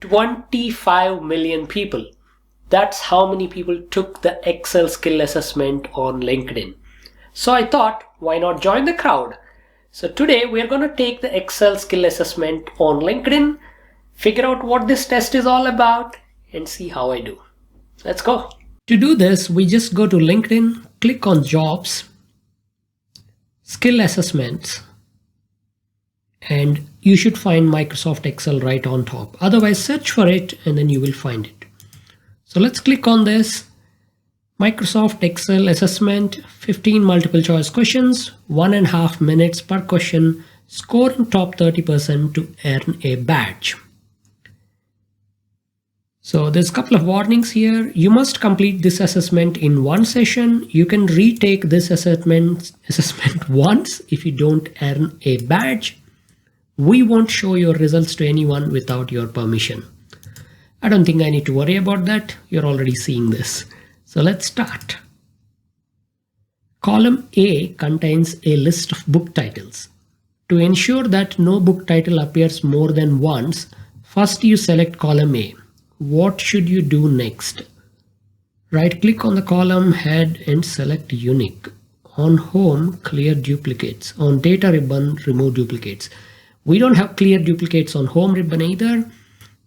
25 million people. That's how many people took the Excel skill assessment on LinkedIn. So I thought, why not join the crowd? So today we're going to take the Excel skill assessment on LinkedIn, figure out what this test is all about, and see how I do. Let's go. To do this, we just go to LinkedIn, click on Jobs, Skill Assessments, and you should find Microsoft Excel right on top. Otherwise, search for it and then you will find it. So let's click on this. Microsoft Excel Assessment, 15 multiple choice questions, 1.5 minutes per question, score in top 30% to earn a badge. So there's a couple of warnings here. You must complete this assessment in one session. You can retake this assessment once if you don't earn a badge. We won't show your results to anyone without your permission. I don't think I need to worry about that. You're already seeing this. So let's start. Column A contains a list of book titles. To ensure that no book title appears more than once, first you select column A. What should you do next? Right-click on the column head and select Unique. On Home, clear duplicates. On Data ribbon, remove duplicates. We don't have clear duplicates on Home ribbon either,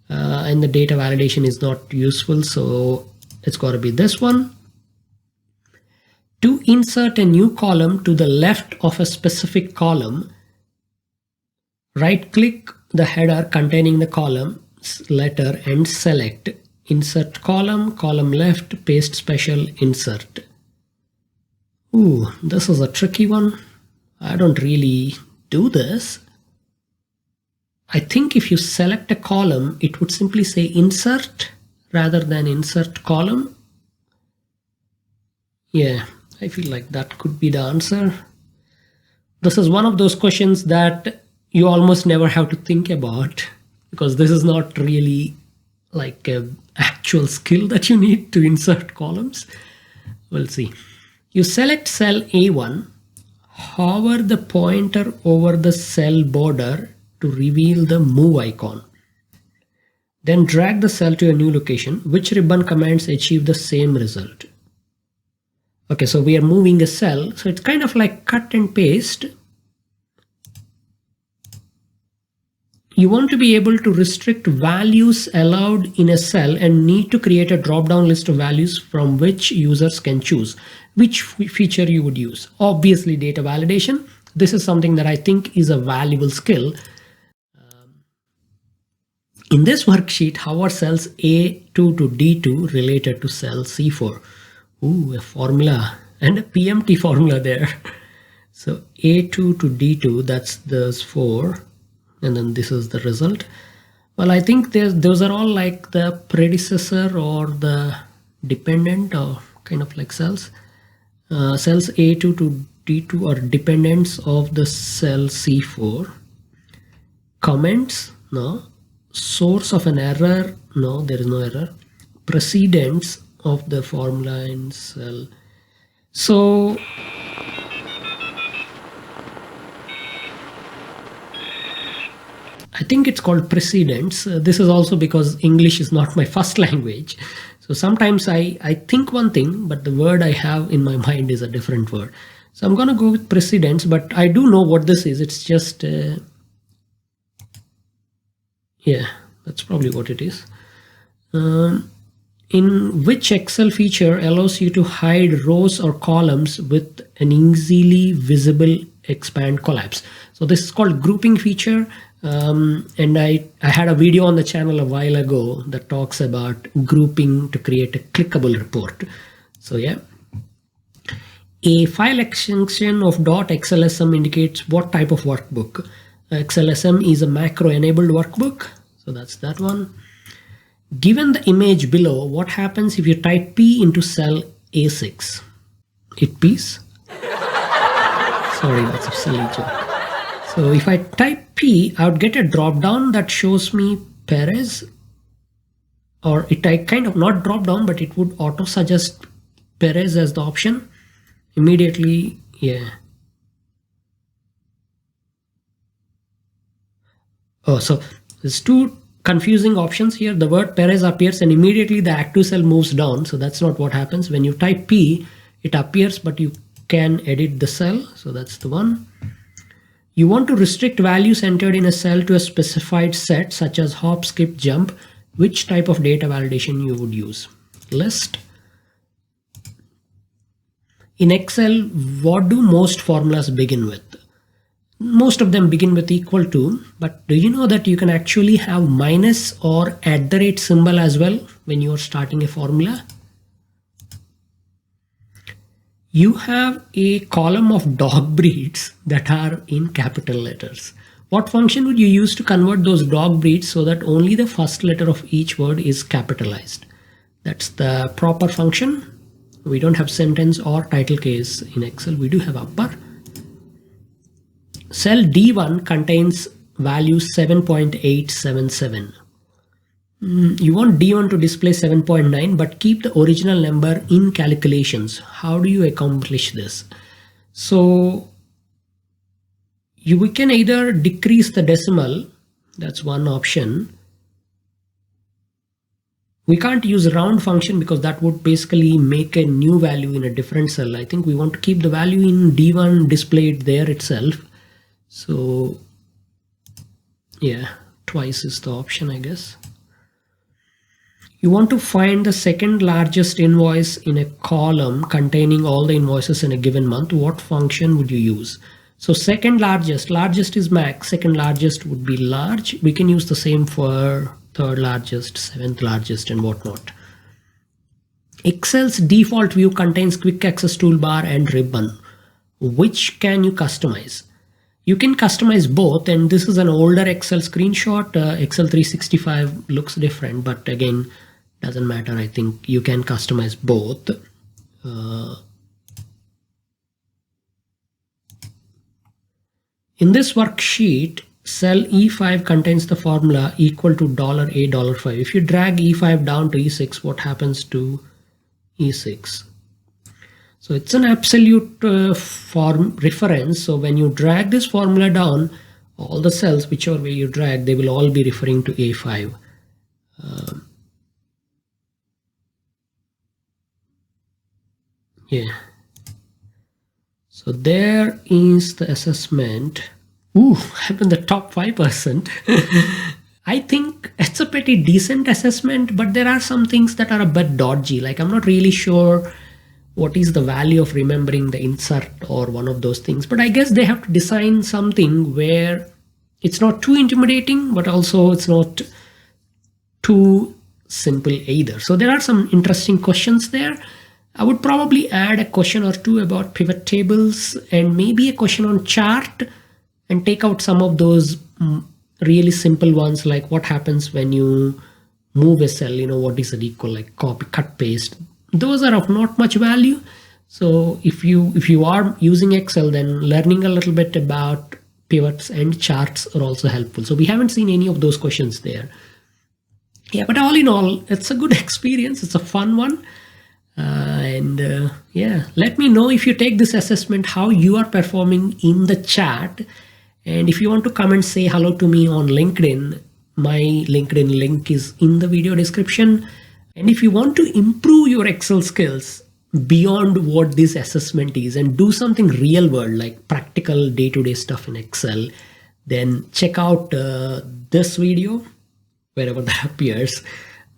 and the data validation is not useful, so it's got to be this one. To insert a new column to the left of a specific column, right-click the header containing the column letter and select Insert Column, Column Left, Paste Special, Insert. Ooh, this is a tricky one. I don't really do this. I think if you select a column, it would simply say Insert rather than Insert Column. Yeah, I feel like that could be the answer. This is one of those questions that you almost never have to think about, because this is not really like an actual skill that you need to insert columns. We'll see. You select cell A1, hover the pointer over the cell border to reveal the move icon. Then drag the cell to a new location. Which ribbon commands achieve the same result? Okay, so we are moving a cell. So it's kind of like cut and paste. You want to be able to restrict values allowed in a cell and need to create a drop-down list of values from which users can choose which feature you would use. Obviously, data validation. This is something that I think is a valuable skill. In this worksheet, how are cells A2 to D2 related to cell C4? Ooh, a formula and a PMT formula there. So A2 to D2, that's those 4. And then this is the result. Well, I think those are all like the predecessor or the dependent or kind of like cells. Cells A2 to D2 are dependents of the cell C4. Comments, no. Source of an error, no, there is no error. Precedents of the formula in cell. So I think it's called precedents. This is also because English is not my first language. So sometimes I think one thing, but the word I have in my mind is a different word. So I'm going to go with precedents, but I do know what this is. It's just, yeah, that's probably what it is. In which Excel feature allows you to hide rows or columns with an easily visible expand collapse? So this is called grouping feature. And I had a video on the channel a while ago that talks about grouping to create a clickable report. So yeah, a file extension of .xlsm indicates what type of workbook. XLSM is a macro enabled workbook. So that's that one. Given the image below, what happens if you type P into cell A6? It P's? Sorry, that's a silly joke. So if I type P, I would get a drop down that shows me Perez, or I kind of not drop down, but it would auto suggest Perez as the option immediately. Yeah. Oh, so there's two confusing options here. The word Perez appears and immediately the active cell moves down. So that's not what happens. When you type P, it appears, but you can edit the cell. So that's the one. You want to restrict values entered in a cell to a specified set, such as hop, skip, jump. Which type of data validation you would use? List. In Excel, what do most formulas begin with? Most of them begin with equal to, but do you know that you can actually have minus or @ symbol as well when you are starting a formula? You have a column of dog breeds that are in capital letters. What function would you use to convert those dog breeds so that only the first letter of each word is capitalized? That's the proper function. We don't have sentence or title case in Excel. We do have upper. Cell D1 contains value 7.877. You want D1 to display 7.9, but keep the original number in calculations. How do you accomplish this? So we can either decrease the decimal. That's one option. We can't use round function because that would basically make a new value in a different cell. I think we want to keep the value in D1 displayed there itself. So yeah, twice is the option, I guess. You want to find the second largest invoice in a column containing all the invoices in a given month. What function would you use? So second largest, largest is max, second largest would be large. We can use the same for third largest, seventh largest, and whatnot. Excel's default view contains quick access toolbar and ribbon. Which can you customize? You can customize both, and this is an older Excel screenshot. Excel 365 looks different, but again, doesn't matter. I think you can customize both. In this worksheet, cell E5 contains the formula equal to $A $5. If you drag E5 down to E6, what happens to E6? So it's an absolute form reference. So when you drag this formula down, all the cells, whichever way you drag, they will all be referring to A5. Yeah. So there is the AssessMend. Ooh, I'm in the top 5%. I think it's a pretty decent assessment, but there are some things that are a bit dodgy. Like I'm not really sure what is the value of remembering the insert or one of those things. But I guess they have to design something where it's not too intimidating, but also it's not too simple either. So there are some interesting questions there. I would probably add a question or two about pivot tables and maybe a question on chart, and take out some of those really simple ones, like what happens when you move a cell, what is it equal, like copy, cut, paste. Those are of not much value. So if you are using Excel, then learning a little bit about pivots and charts are also helpful. So we haven't seen any of those questions there. Yeah, but all in all, it's a good experience. It's a fun one. Yeah, let me know if you take this assessment, how you are performing in the chat. And if you want to come and say hello to me on LinkedIn, my LinkedIn link is in the video description. And if you want to improve your Excel skills beyond what this assessment is and do something real world, like practical day-to-day stuff in Excel, then check out this video, wherever that appears,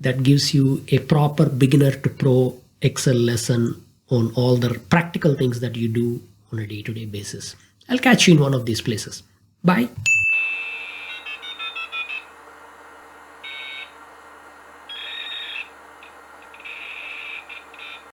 that gives you a proper beginner to pro Excel lesson on all the practical things that you do on a day-to-day basis. I'll catch you in one of these places. Bye.